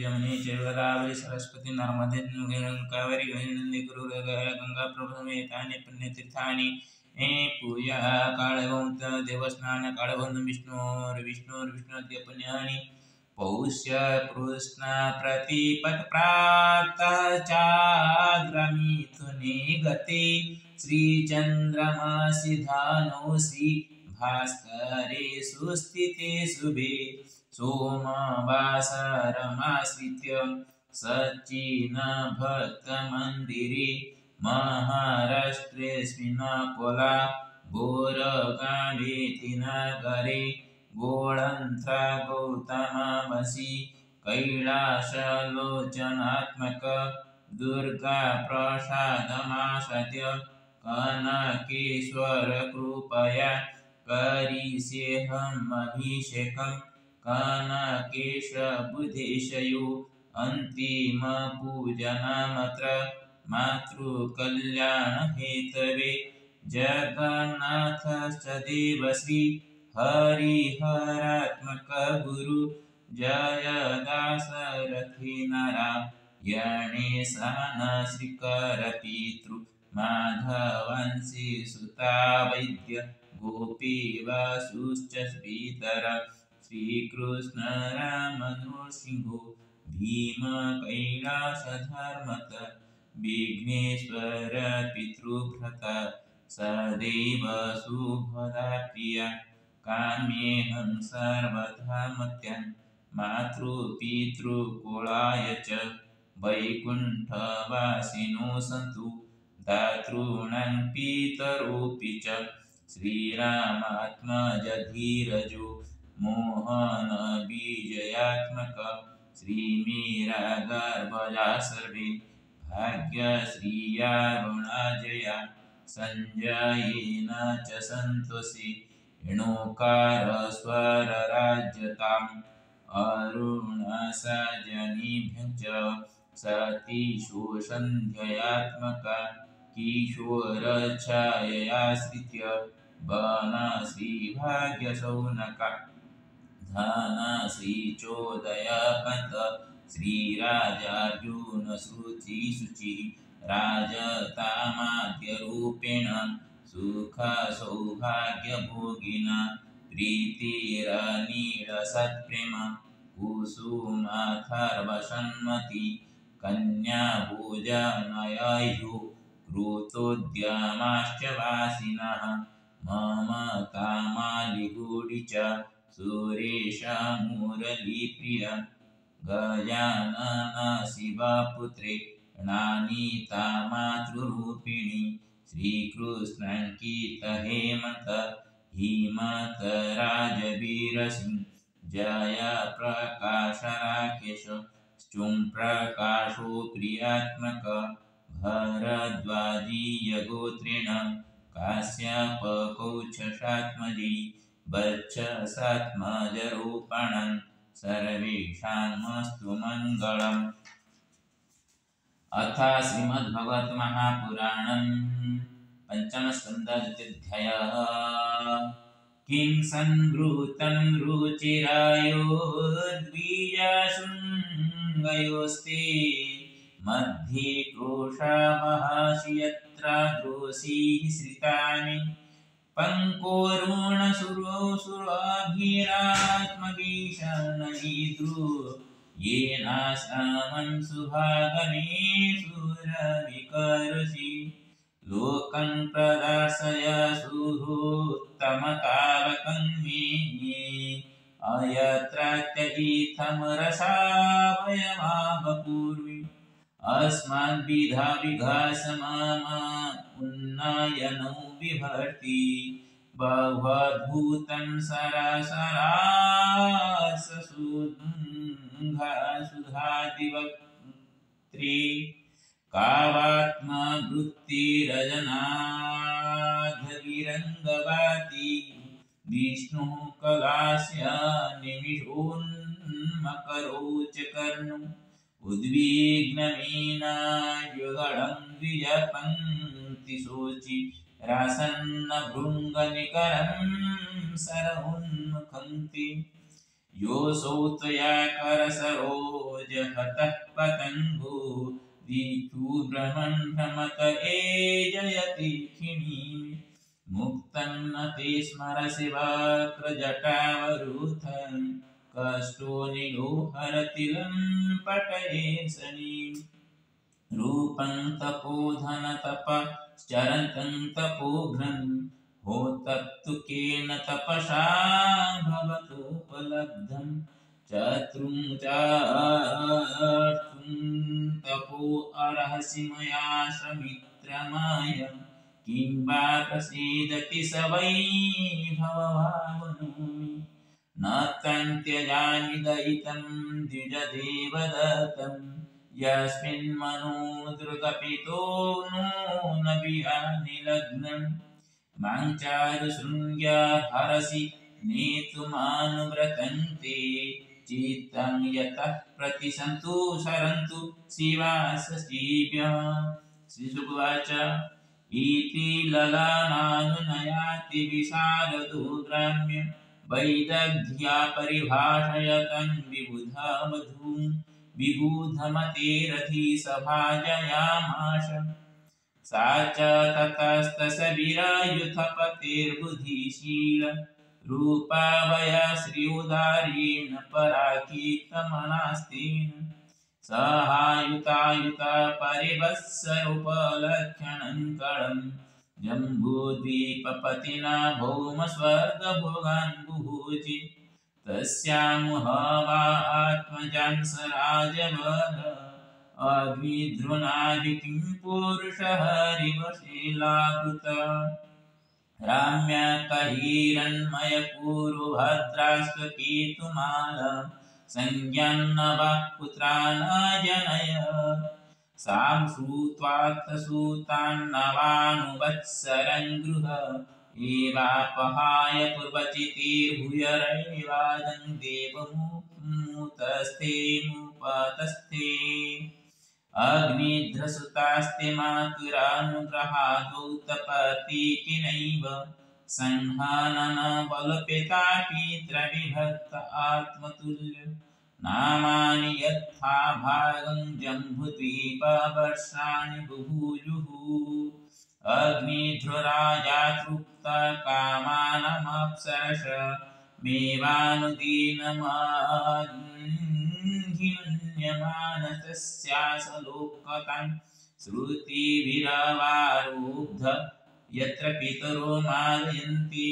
यमुने चैव गोदावरी सरस्वती नर्मदे कावेरी नदी गंगा प्रभृति तानि पुण्यतीर्थानि पूजा कालभौत देवस्थान कालभौत विष्णुर्विष्णुद्य पुण्यानि पौष्य कृष्ण प्रतिपद प्रातः चाग्रमिथुने गते श्रीचन्द्रमासि धानोऽसि भास्करे सुस्थिते शुभे सोमवासरमाश्रित्य सच्चिन भक्तमन्दिरे महाराष्ट्रेऽस्मिन् कोला बोरगावेति नगरे गोळन्त्र गौतमवसि कैलासलोचनात्मक दुर्गा प्रसादमासाद्य कनकेश्वर कृपया करिष्येऽहम् अभिषेकं कनकेश बुधेशयो अन्तिमपूजनमत्र मातृकल्याणहेतवे जगन्नाथश्च देवश्री हरिहरात्मक गुरु जय दाशरथी नारायणेशान श्रीकर पितृ माधवंशी सुता वैद्य गोपी वासुश्च पितर श्रीकृष्ण राम नृसिंहो भीम कैलासधर्मत विघ्नेश्वर पितृभ्रत सदैव शुभदा प्रिया काम्येऽहं सर्वदा मत्यं मातृपितृकुलाय च वैकुण्ठवासिनो सन्तु दातॄणां पितरोऽपि च श्रीरामात्मजधीरजो मोहन बीजयात्मक श्रीमीरागर्भजा सर्वे भाग्यश्रियारुणाजया संजयेन च सन्तोषे णोकार स्वरराज्यताम् अरुणसजनिभ्यं च सतीशोषन्ध्ययात्मका किशोरच्छाययाश्रित्य वनश्रीभाग्यशौनका धनश्रीचोदयकान्त श्रीराजार्जुनश्रुतिशुचिः राजतामाद्यरूपेण सुखसौभाग्यभोगिना प्रीतिरनीलसत्प्रेम कुसुमाथर्वसन्मति कन्याभोजनयैः कृतोद्यमाश्च वासिनः मम कामालिगुडि च सुरेश मुरलीप्रिय गजानन शिवपुत्रे नानीता मातृरूपिणी श्रीकृष्णाङ्कित हेमन्त हिमत राजवीरसिंह जय प्रकाश राकेश स्तुं प्रकाशो प्रियात्मक भरद्वाजीय गोत्रेण काश्यपकौच्छसात्मजी वत्ससात्मजरूपाणां सर्वेषामस्तु मङ्गलम्। अथ श्रीमद्भगवत महापुराणं पंचमस्कन्ध द्वितीयोऽध्यायः। किं संवृतं रुचिरायोर्द्विजशृङ्गयोस्ते मध्ये क्रोशावहसि यत्र दोषीः श्रितानि पङ्कोरुणसुरोऽभिरात्मवीषणनिद्रु येनाश्रमं सुभागमेषुरविकर्षि लोकं प्रदर्शय सुहृत्तमतावकं मे अयत्रात्य इत्थं रसावयवावपूर्वे अस्माद्विधा विघासमम उन्नयनो बिभर्ति बहुद्भूतं सरासराससुधादिवक्त्रे कावात्मवृत्तिरजनाधविरङ्गवाति विष्णुः कलास्य निमिषोन्मकरोचकर्णो उद्विग्नमीनायुगलं द्विजपङ्क्तिशोचि रासन्नभृङ्गनिकरं सरहुन्मुखं ते योऽसौ त्वया करसरोजहतः पतङ्गो दिक्सूर्भ्रमन् भ्रमत जयति खिणीम् मुक्तं न ते स्मरसि वक्रजटावरुथं कष्टो निलोहरति लम्पटये शनीम् रूपं तपोधनतपश्चरन्तं तपोघ्नं होतत्तु केन तपसा भवतोपलब्धं चतुर्ं तपो अर्हसि मया समित्रमाय किं वा प्रसीदति स वै भवभावनोमि न तं त्यजामि दयितं द्विजदेवदत्तं यस्मिन्मनो द्रुतपितो नो न विहानि लग्नं मां चारुशृङ्ग्य हरसि नेतुमानुव्रतन्ते चित्तं यतः प्रतिसन्तु सरन्तु शिवासशीभ्यः। श्रीशुकुवाच इति ललानानुनयाति विशारदो ग्राम्य वैदग्ध्या परिभाषयतं विबुधमधुं विबुधमतेरथी सभाजयामाश सा च ततस्तसविरयुथपतेर्बुधिशील रूपा वया श्रियोदारीण पराकीर्तमनास्तेन सहायुतायुता परिवत्सरोपलक्षणं कळं जम्बूद्वीपपतिना भौमस्वर्गभोगान् बुभूजि तस्यामुहवा आत्मजां स राजवर अग्निध्रुनादिकिं पुरुषहरिवशीलावृत राम्यकहीरन्मयपूर्वभद्रास्वकेतुमाल संज्ञान्नवः पुत्रानजनय सां श्रुत्वार्थसूतान्नवानुवत्सरं गृह एवापहाय पूर्वचितिर्भूयरैवादं देवमुतस्थे मुपतस्थे अग्निध्रसुतास्ते मातुरानुग्रहादौ तपतीतिनैव संहनन बलपेता पितृविभक्त आत्मतुल्य नामानि यथा भागं जम्बुद्वीपवर्षाणि बुभुजुः अग्निध्रुराजा तृप्त कामानमप्सरस मेवानुदीनमानतस्यासलोकतां श्रुतिभिरवारुब्ध यत्र पितरो मारयन्ति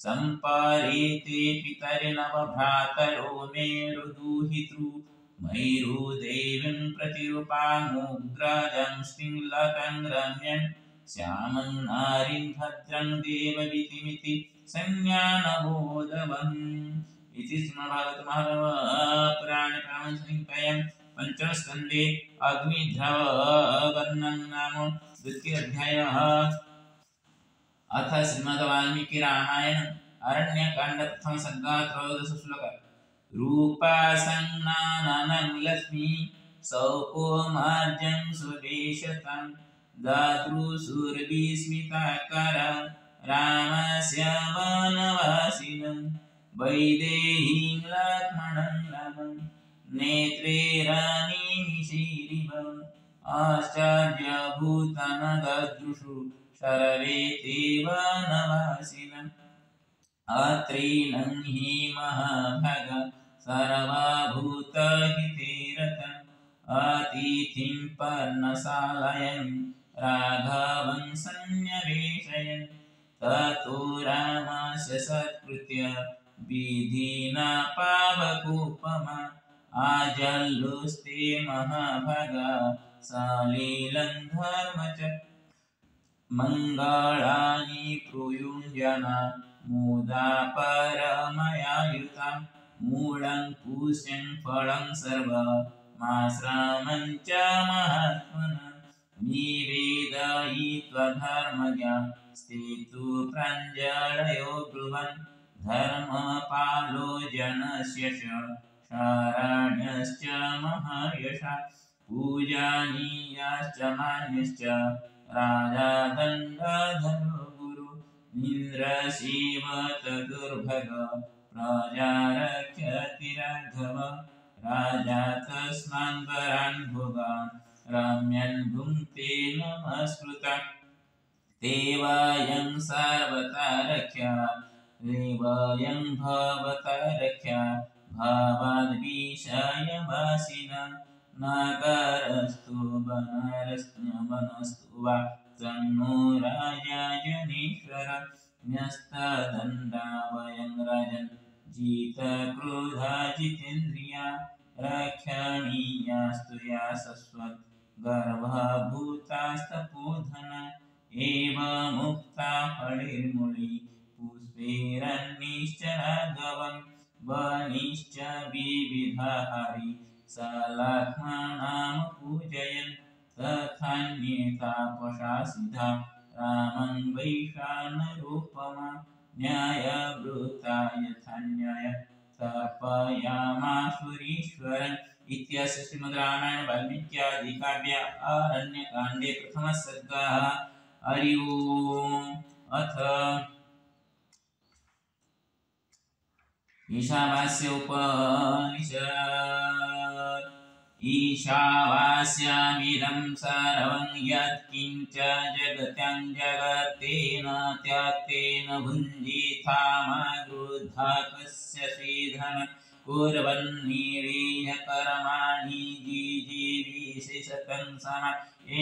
सम्पारेते पितरिनवभ्रातरो मेरुदुहितृ मयूरदेवीं प्रतिरूपामुग्रजं श्रीलकं रम्यं श्यामं नारीं भद्रं देववीतिमिति संज्ञानबोधवम् इति श्रीमद्भागवतमहापुराणे पारमहंससंहितायां पञ्चमस्कन्धे अग्निध्रववर्णनं नाम द्वितीयोऽध्यायः। अथ श्रीमद्वाल्मीकिरामायण अरण्यकाण्ड प्रथम सर्गः त्रयोदश श्लोक रूपासंज्ञाननं लक्ष्मी सौकुमार्जं सुवेशतं दादृशुर्विस्मिताकर रामस्य वनवासिनं वैदेहीं लक्ष्मणं रामं नेत्रे राणीमिषीरिव आश्चर्यभूतं ददृशु सर्वे ते वनवासिनम् अत्रीनं हि महाभाग सर्वभूतहिते रतम् अतिथिं पर्णशालायां राघवं सन्न्यवेशयन् ततो रामस्य सत्कृत्य विधिना पावकोपमा आजल्लुस्ते महाभागा सलीलं धर्मचक्र मङ्गलानि प्रूयुञ्जना मुदा परमयायुता मूलं पुष्यं फलं सर्वमाश्रमं च महात्मना निवेदयित्वा धर्मज्ञा स्थितु प्राञ्जलयो ब्रुवन् धर्मपालो जनस्य शरण्यश्च महायशा पूजनीयाश्च मान्यश्च राजा दण्डधरो गुरु इन्द्रशिव तदुर्भग प्रजा रक्षति राघव राजा तस्मान् वरान् भोगान् रम्यन् भुङ्क्ते नमस्कृता देवायं सर्वथा रक्षा देवायं भवता रक्षा भावाद्विषयवासिना नागरस्तु वनस्तु वा तन्नो राजा जनेश्वर न्यस्तदण्डा वयं राजन् जितक्रोधा जितेन्द्रिया रक्षणीयास्तु या सस्वत् गर्भभूतास्तपोधना एवमुक्ता फलिर्मुळि पुष्पैरन्निश्च राघवं वनिश्च विविधाहारि स लक्ष्मणां पूजयन् तथान्ये तापसासिधा रामं वैश्वानरूपमा न्यायवृत्ता यथान्याय तर्पयामासुरीश्वरन् इत्यस्य श्रीमद् रामायण वाल्मीकि आदि काव्य आरण्यकाण्डे प्रथमः सर्गः। हरि ओम्। अथ ईशावास्योपनिषत् ईशावास्यामिदं सर्वं यत्किञ्च जगत्यां जगत्तेन त्यक्तेन भुञ्जीथामगृह्धा कस्य श्रीधन कुर्वन्निरीह कर्माणि जिजीविषि शतं समा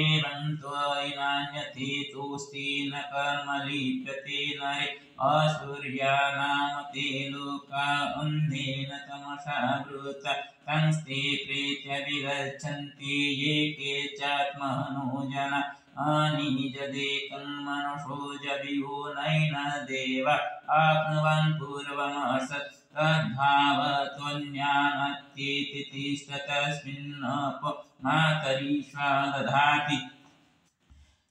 एवं त्वयि नान्यथेतोऽस्ति न कर्म लिप्यते नरे असुर्यानां ते लोका अन्धेन तमसा वृता तंस्ते प्रेत्य विगच्छन्ति ये केचात्मनो जना अनिजदेकं मनसो जवियो नैन देव आप्नुवन् पूर्वमसत् तद्भावत्वन्यानत्येति तिष्ठतस्मिन्नप मातरीश्वा दधाति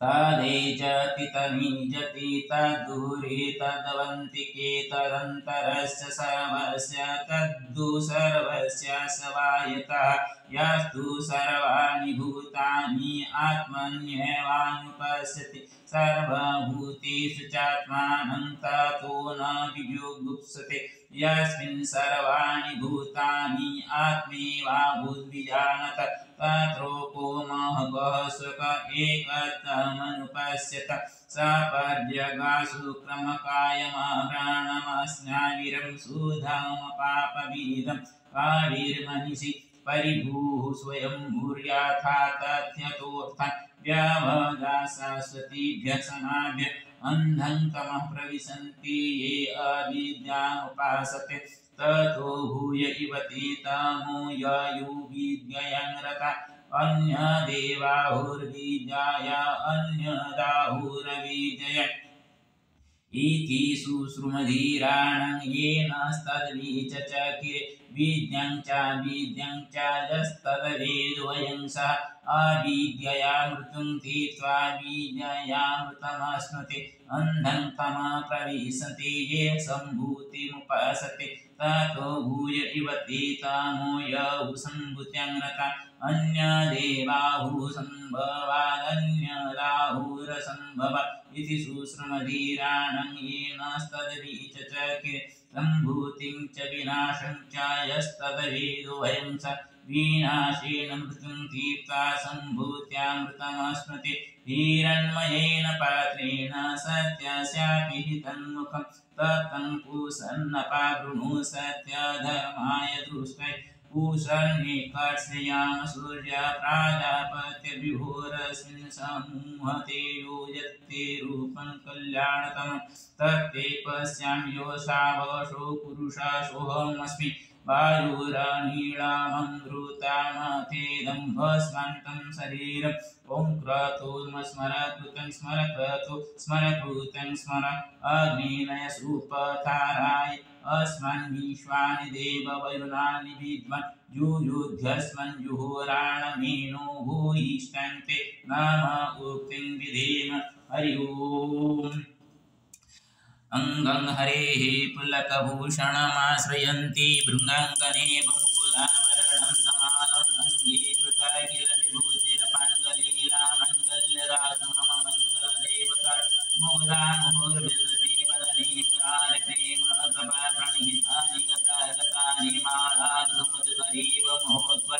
तदेजति तमीजति तद्दूरे तदवन्तिके तदन्तरस्य सर्वस्य तद्धु सर्वस्य सवायतः यस्तु सर्वाणि भूतानि आत्मन्येवानुपश्यति सर्वभूतेषु चात्मानं ततो न विजुगुप्सते यस्मिन् सर्वाणि भूतानि आत्मैवाभूद्विजानत तत्रोपो महगः सुख एकत्वमनुपश्यत सपर्यगासु क्रमकायमप्राणमस्नाविरं सुधामपापविदं काविर्मनिषि परिभूः स्वयं भूर्याथा तथ्यतोऽर्थं व्यवगाशाश्वतीभ्यः समाभ्य अन्धं तमः प्रविशन्ति ये अविद्यामुपासते ततो भूय इव ते तमो ययुर्विद्ययां रता अन्यदेवाहुर्विद्याय अन्यदाहुरविद्यया इति शुश्रुमधीराणां येनस्तद्विचचकिरे विद्यां च यस्तद्वेद्वयं सः अविद्यया मृत्युं तीर्त्वा विद्ययामृतमश्नुते अन्धं तमः प्रविशन्ति ये सम्भूतिमुपासते ततो भूय इव ते तमो यहुः सम्भूत्यां रता अन्यदेवाहुसम्भवादन्यदाहुरसम्भवा इति शुश्रुमधीराणां येनस्तद्विचचकिरे सम्भूतिं च विनाशं च यस्तद्वेद्वयं स विनाशेन मृत्युं तीर्त्वा सम्भूत्यामृतमश्नुते हिरण्मयेन पात्रेण सत्यस्यापि हितन्मुखं तत्तङ्कुशन्नपावृणु सत्यधर्माय दृष्टै पूषन्निकर्षयाम सूर्य प्राजापत्यविभोरस्मिन् समूहते यो यत्ते रूपं कल्याणतमं तत्ते पश्यामि योषावशो पुरुषा सोऽहमस्मि वायुरनीळममृतामथेदं भस्मान्तं शरीरम् ॐ क्रतो स्मरकृतं स्मरक्रतो स्मरकृतं स्मर अग्निनय सुपथाराय अस्मन् विश्वानि देववरुणानि विद्मन् युयुध्यस्मन् जुहोराणमेनो भूयिष्ठन्ते नम उक्तिं विधेम हरि ओम्। अंगं हरेः पुलकभूषणमाश्रयन्ति भृङ्गाङ्गने बहुकुलाभरणं तमालम् अङ्गे कृता किल विभूतिरपाङ्गलीलामङ्गल्यदातु मम मङ्गलदेवता मुहुरा मुहुर्विदते वदने मुरारिते महतपा प्रणिहितानि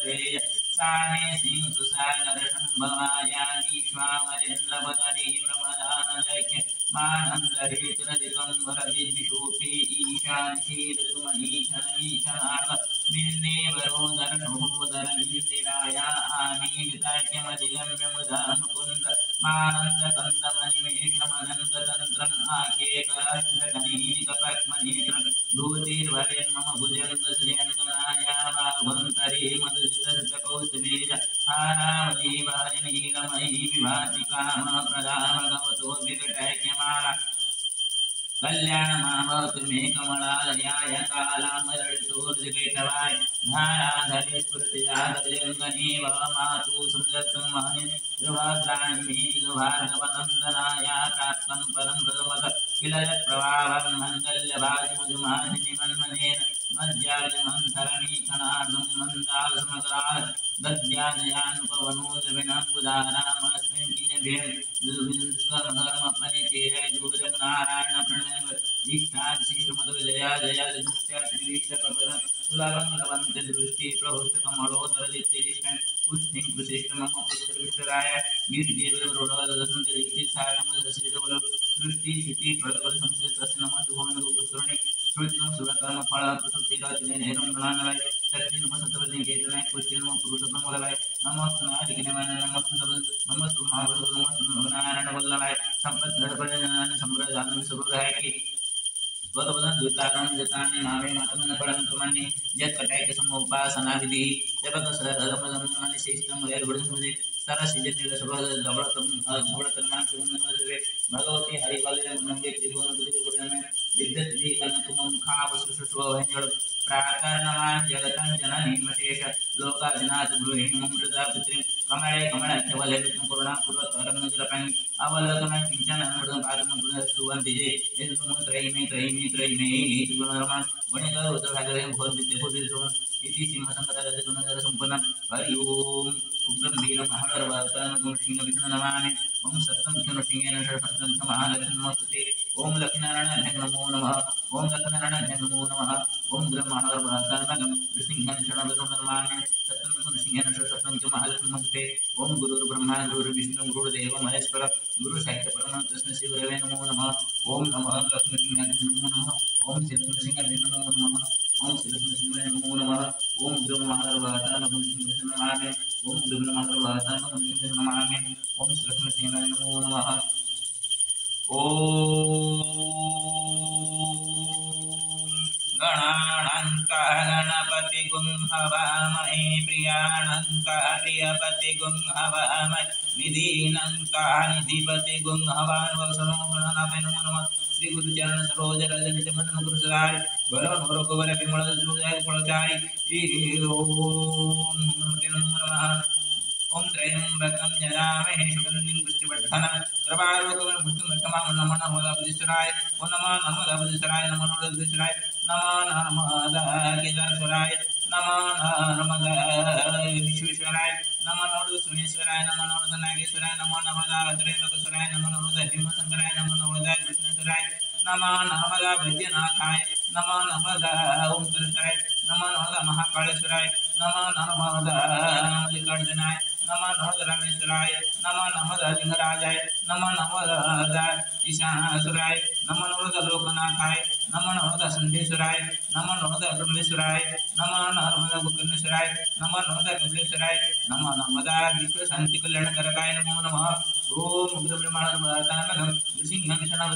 देय साने सिंह सुसागर संभवायानीश्वामरेन्द्र पदवी ब्रह्मदानलक्ष्य मानंद हेतुरदिगंबर विद्विषोपे ईशानशीलतु महीशनमीशनार्थ मिन्ने वरोदर सहोदर मिन्दिराया आमीलिताख्यमधिगम्य मुदा मुकुन्द मानंद कंदमनिमेषमनंद तंत्रम् आकेकराष्ट्रकनीनिकपक्मनेत्रम् धूतिर्वरेन् मम भुजङ्ग श्रियङ्गनाया बाहुन्तरे मधुजितकौस्तुभेज हारावली वारिनीलमयी विभाति कामप्रदा भगवतो विकटैक्यमाला कल्याणमाभवतु मे कमलालयाय कालामरळितोर्जगैटवाय धाराधरे स्फुरतिजागजङ्गनेव मातु संदत्तं महनि ध्रुवद्राणि मे भार्गवनन्दनाय प्राप्तं पदं प्रथमत किल यत्प्रभावं मङ्गल्यभाजमुजुमाधिनि मन्मनेन मज्जार्जमन्थरमीक्षणार्धं मन्दासमकरात् दद्यादयानुपवनोद्रविणम्बुधारामस्मिन् किञ्जभेन दुर्विदुष्कर्मधर्मपनितेय दूरं नारायण प्रणय इष्टाशिष्टमधु जया जया दुष्टात्रिविष्टप्रपदं सुलभं लभन्ते दृष्टि प्रहुष्टकमलोदरदित्तिरिष्टं पुष्टिं प्रशिष्ट मम पुष्करविष्टराय गिरिदेवरोडवदसन्तरिक्ति साकमसशिरवल सृष्टि स्थिति प्रलबल संस्कृतस्य नमः शुभमनुगुरुसुरणे श्रुतिनो सुरकर्म फल प्रसुप्तिराजिनेरं गणानलाय शक्ति नमः सतवदे केतनाय पुष्टि नमः पुरुषोत्तम वल्लभाय नमस्तु नादिकिनवाय नमस्तु नमस्तु महावृषभ नमस्तु नारायण वल्लभाय संपत् धड़पड़े संप्रदान सुरहाय की स्वतपदं द्वितारं जतानि नामे मातमन पडं कमानि यत् कटायक समुपासना विधि जपक सरदमदं मनिशिष्टं वैर्गुणमुदे सरसिजनिल सुभद धवळतम धवळतन्मान सुमनमदवे भगवती हरिवल्ले मनंगे त्रिभुवन बुद्धिगुणमे विद्यति कनकुमं खावसुषुष्व वैंजळ प्राकरणमान जगतं जननी मशेष लोकाजनात गृहिणी ममृता पुत्री कमळे कमळाच्यवले विष्णु करुणा पूर्वकरं नजरपाणि अवलोकन किंचन अमृतं पादमुद्र सुवन्तिजे त्रयिमे गुणरमान गणिकर उदभागरे भोदिते भोदितो इति सिंहसंकटदशगुणधर संपन्नं हरि ओम उग्रं वीरं महानरवातानं गुणसिंह विष्णु नमामि ओम सत्यं विष्णुसिंहेन षट्सहस्रं महालक्ष्मी नमस्ते ओम लक्ष्मीनारायणाय नमो नमः ओम लक्ष्मीनारायणाय नमो नमः ओम ब्रह्मणरवातानं नृसिंहेन षट्सहस्रं नमामि सत्यं विष्णुसिंहेन षट्सहस्रं महालक्ष्मी नमस्ते ओम गुरुर्ब्रह्मा गुरुर्विष्णु गुरुर्देव महेश्वर गुरु साक्षात् परम कृष्ण शिवरवे नमो नमः ओम नमः लक्ष्मीसिंहाय नमो नमः ओम श्रीलक्ष्मीसिंहाय नमो नमः ओम श्रीलक्ष्मीसिंहाय नमो नमः ओम ब्रह्मणरवातानं विष्णु नमामि ओम ब्रह्मणरवातानं विष्णु नमामि ओम श्रीलक्ष्मीसिंहाय नमो नमः ओम गणानंका गणपति गुं हवामहे प्रियानंका प्रियपति गुं हवामहे निधीनंका निधिपति गुं हवामहे वसनो गणनाथ नमो नमः श्री गुरुचरण सरोज रज निज मन गुरु सदारि वरो नरो कुवर विमल जुजाय फलचारि ओम नमो नमः ओम त्रयंबकं यजामहे सुगन्धिं पुष्टिवर्धनं प्रभारोगं पुष्टिमर्थमां नमो नमः बुद्धिश्वराय ओम नमो नमः बुद्धिश्वराय नमो नमः बुद्धिश्वराय नमो नमः केदारेश्वराय नमो नमः विश्वेश्वराय नमो नमः सुमेश्वराय नमो नमः नागेश्वराय नमो नमः त्रयंबकेश्वराय नमो नमः भीमशंकराय नमो नमः विष्णुश्वराय नमो नमः वैद्यनाथाय नमो नमः ओंकारेश्वराय नमो नमः महाकालेश्वराय नमो नमः मल्लिकार्जुनाय नमो नमः रामेश्वराय नमो नमः लिंगराजाय नमो नमः ईशानेश्वराय नमो नमः लोकनाथाय नमो नमः संदेश्वराय नमो नमः ब्रह्मेश्वराय नमो नमः गोकर्णेश्वराय नमो नमः कपिलेश्वराय नमो नमः विश्व शांति कल्याणकारकाय नमो नमः ओम ब्रह्मणरवातानं नृसिंहं शरणं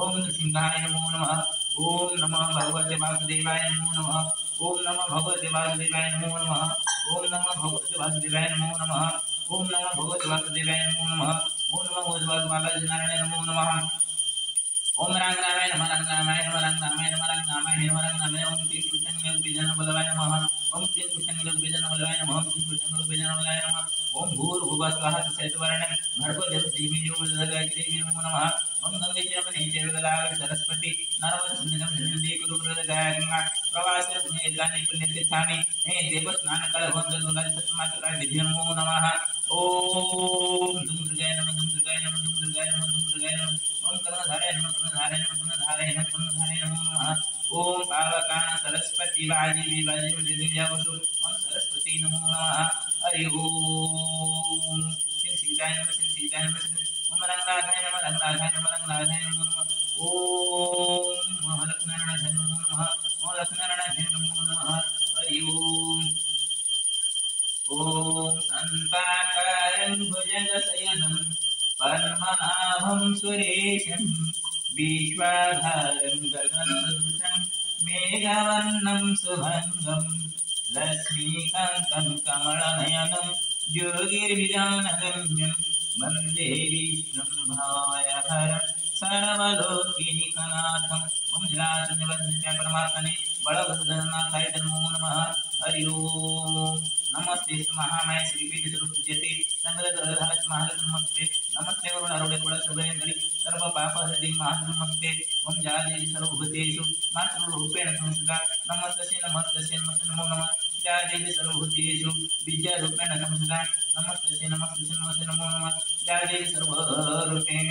ओम नृसिंहाय नमो नमः ओम नमः भगवते वासुदेवाय नमो नमः ओम नमः भगवते वासुदेवाय नमो नमः ओम नमः भगवते वासुदेवाय नमो नमः ओम नमः भगवते वासुदेवाय नमो नमः ओम नमः भगवते बालाजी नारायण नमो नमः ओम रंगनामाय नमः रंगनामाय नमः रंगनामाय नमः रंगनामाय नमः रंगनामाय ओम तीन कृष्ण बीजन बलवाय नमः ओम तीन कृष्ण बीजन बलवाय नमः ओम तीन कृष्ण बीजन बलवाय नमः ओम भूर्भुवः स्वः तत्सवितुर्वरेण्यं भर्गो देवस्य धीमहि यो न प्रचोदयात् नमो नमः ओम गंगे जमुने चैव सरस्वती नर्मदे सिंधु कुरुगंगा प्रवासे पुण्यतीर्थानि पुण्यतीर्थानि हे देवस्नानकाल भवन्तु सत्मात्रा विधियो नमो नमः ओम दुम दुर्गाय नमः दुम दुर्गाय नमः दुम दुर्गाय नमः दुम दुर्गाय नमः ओम कर्णधाराय नमः कर्णधाराय नमः कर्णधाराय नमः कर्णधाराय नमो नमः ओम पावकान सरस्वती वाजी विवाजी विदिव्यावसु ओम सरस्वती सरस्वती नमो नमः हरि ओम सिं सीताय नमः सिं सीताय नमः ओम रंगनाथाय नमः रंगनाथाय नमः रंगनाथाय नमो नमः ओम लक्ष्मीनारायणाय नमो नमः ओम लक्ष्मीनारायणाय नमो नमः हरि ओम ओम संताकारं भुजगशयनं पद्मनाभं सुरेशं विश्वाधारं गगनसदृशं मेघवर्णं शुभङ्गं लक्ष्मीकान्तं कमलनयनं योगिर्विजानगम्यं वन्दे विष्णुं भावयहरं सर्वलोकैकनाथम् ओम जलाचन्द्रवन्द्य परमात्मने बलभद्रनाथाय नमो नमः हरि ओम नमस्ते महामाय श्री पीठ स्वरूप जयते संगत नमस्ते नमस्ते वरुणारूढ़ कुल शुभेंद्री सर्व पाप हृदय नमस्ते ओम जाले सर्वभूतेषु मातृरूपेण संस्थिता नमस्ते नमस्ते नमो नमः जाले सर्वभूतेषु बीजरूपेण संस्थिता नमस्ते नमस्ते नमो नमः जाले सर्वरूपेण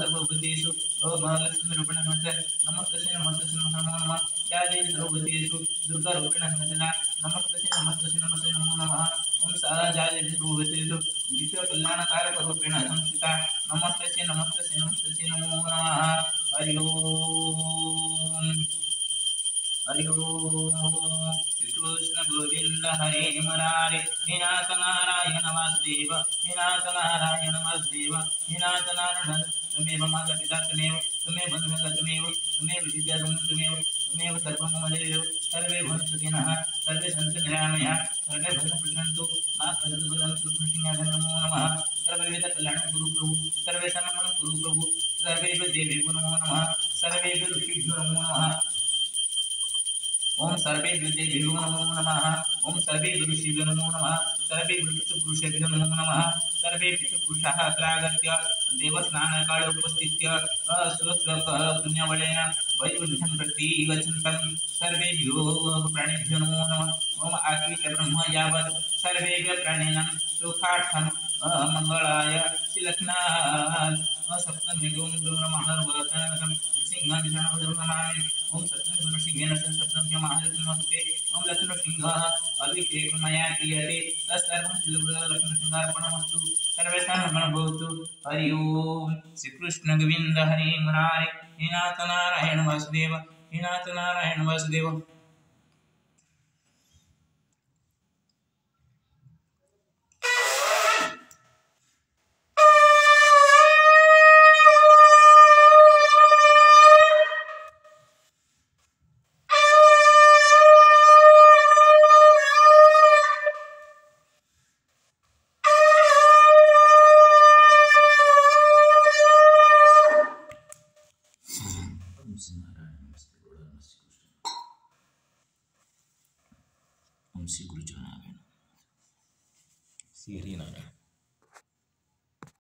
सर्वभूतेषु ओम लक्ष्मी रूपेण संस्थिता नमस्ते नमो नमः जाले सर्वभूतेषु दुर्गा रूपेण संस्थिता नमस्ते नमो नमः ओम सहजाय सर्वभूतेषु विश्व कल्याणकारक रूपेण संस्थिता नमस्ते नमो नमः हरि ओम हरि ओम श्री कृष्ण गोविंद हरे मुरारे हे नाथ नारायण वासुदेव हे नाथ नारायण वासुदेव हे नाथ नारायण त्वमेव माता पिता त्वमेव बन्धुः त्वमेव विद्याधनं त्वमेव सर्वं मम देव सर्वे भवन्तु सुखिनः सर्वे सन्तु निरामयाः सर्वे भवन्तु पश्यन्तु मा कष्टदुःखं सुखसिंहाय नमो नमः सर्वविध कल्याणं कुरु प्रभु सर्वे सन्मनं कुरु प्रभु सर्वेभ्यो देवेभ्यो नमो नमः सर्वेभ्यो ऋषिभ्यो नमो नमः ओम सर्वे देवेभ्यो नमो नमः ओम सर्वे ऋषिभ्यो नमो नमः सर्वे पितृपुरुषेभ्यो नमो नमः सर्वे पितृपुरुषाः अत्रागत्य देवस्नानकाले उपस्थित्य स्वस्वपुण्यबलेन वैकुण्ठं प्रति गच्छन्तं सर्वेभ्यो प्राणिभ्यो नमो नमः ओम आकीर्य ब्रह्म यावत् सर्वेभ्यः प्राणिनां सुखार्थं मंगलाय श्रीलक्ष्मणाय सप्तमेकं ब्रह्मणर्वतनं सिंहासनं ओम सत्यं सिंहेन सप्तं च महालक्ष्मीनमस्ते ओम लक्ष्मीसिंहः अभिषेकं मया क्रियते तत्सर्वं लक्ष्मीसिंहार्पणमस्तु सर्वेषां मंगलं भवतु हरि ओम श्री कृष्ण गोविंद हरे मुरारे हे नाथ नारायण वासुदेव हे नाथ नारायण वासुदेव ओम श्री गुरु नारायण श्री हरि नारायण।